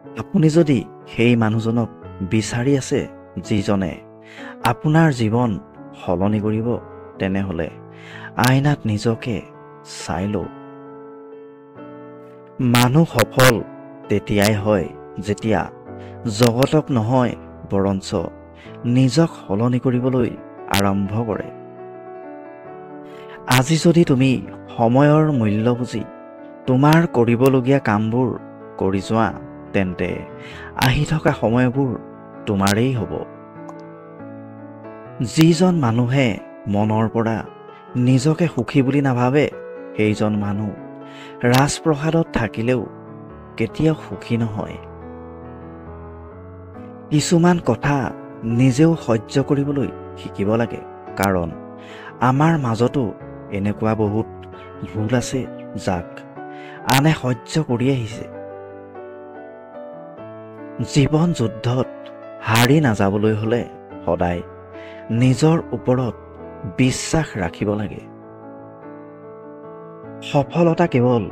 আপুনি যদি সেই মানুহজনক বিচাৰি আছে যিজনে আপোনাৰ জীৱন সলনি কৰিব, তেনেহ'লে আইনাত নিজকে চাই লওক। মানুহ সফল তেতিয়াই হয় যেতিয়া জগতক নহয় বৰঞ্চ নিজক সলনি কৰিবলৈ আৰম্ভ কৰে। আজি যদি তুমি সময়ৰ মূল্য বুজি তোমাৰ কৰিবলগীয়া কামবোৰ কৰি যোৱা, তেন্তে আহি থকা সময়বোৰ তোমাৰেই হ'ব। যিজন মানুহে মনৰ পৰা নিজকে সুখী বুলি নাভাবে, সেইজন মানুহ ৰাজপ্ৰসাদত থাকিলেও কেতিয়াও সুখী নহয়। কিছুমান কথা নিজেও সহ্য কৰিবলৈ শিকিব লাগে, কাৰণ আমাৰ মাজতো এনেকুৱা বহুত ভুল আছে যাক আনে সহ্য কৰি আহিছে। জীৱন যুদ্ধত হাৰি নাযাবলৈ হ'লে সদায় নিজৰ ওপৰত বিশ্বাস ৰাখিব লাগে। সফলতা কেৱল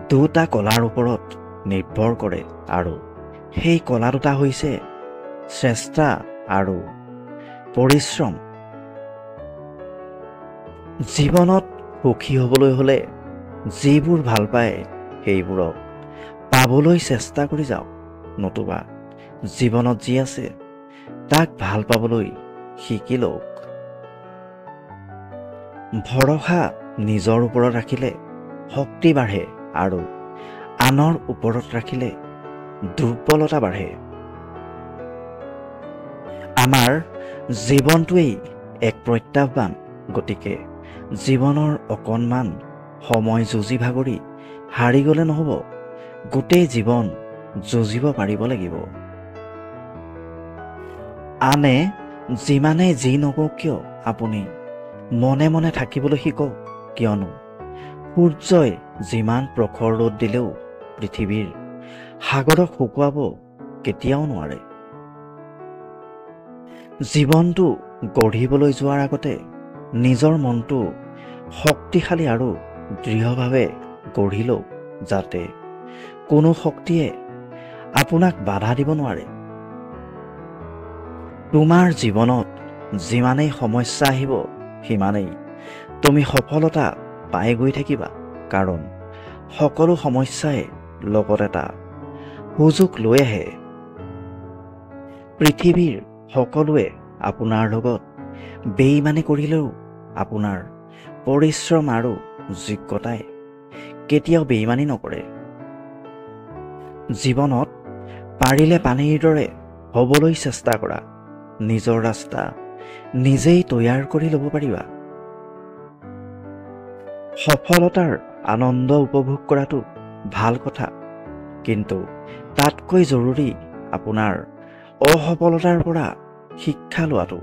দুটা কলাৰ ওপৰত নিৰ্ভৰ কৰে, আৰু সেই কলা দুটা হৈছে চেষ্টা আৰু পৰিশ্ৰম। জীৱনত সুখী হ'বলৈ হ'লে যিবোৰ ভাল পায় সেইবোৰক পাবলৈ চেষ্টা কৰি যাওক, নতুবা জীৱনত যি আছে তাক ভাল পাবলৈ শিকি লওক। ভৰসা নিজৰ ওপৰত ৰাখিলে শক্তি বাঢ়ে, আৰু আনৰ ওপৰত ৰাখিলে দুৰ্বলতা বাঢ়ে। আমাৰ জীৱনটোৱেই এক প্ৰত্যাহ্বান, গতিকে জীৱনৰ অকণমান সময় যুঁজি ভাগৰি হাৰি গ'লে নহ'ব, গোটেই জীৱন যুঁজিব পাৰিব লাগিব। আনে যিমানেই যি নকওক কিয় আপুনি মনে মনে থাকিবলৈ শিকক, কিয়নো সূৰ্যই যিমান প্ৰখৰ ৰ'দ দিলেও পৃথিৱীৰ সাগৰক শুকুৱাব কেতিয়াও নোৱাৰে। জীৱনটো গঢ়িবলৈ যোৱাৰ আগতে নিজৰ মনটো শক্তিশালী আৰু দৃঢ়ভাৱে গঢ়ি লওক, যাতে কোনো শক্তিয়ে আপোনাক বাধা দিব নোৱাৰে। তোমাৰ জীৱনত যিমানেই সমস্যা আহিব, সিমানেই তুমি সফলতা পাই গৈ থাকিবা, কাৰণ সকলো সমস্যাই লগত এটা সুযোগ লৈ আহে। পৃথিৱীৰ সকলোৱে আপোনাৰ লগত বেইমানি কৰিলেও আপোনাৰ পৰিশ্ৰম আৰু যোগ্যতাই কেতিয়াও বেইমানি নকৰে। জীৱনত পাৰিলে পানীৰ দৰে হ'বলৈ চেষ্টা কৰা, নিজৰ ৰাস্তা নিজেই তৈয়াৰ কৰি ল'ব পাৰিবা। সফলতাৰ আনন্দ উপভোগ কৰাটো ভাল কথা, কিন্তু তাতকৈ জৰুৰী আপোনাৰ অসফলতাৰ পৰা শিক্ষা লোৱাটো।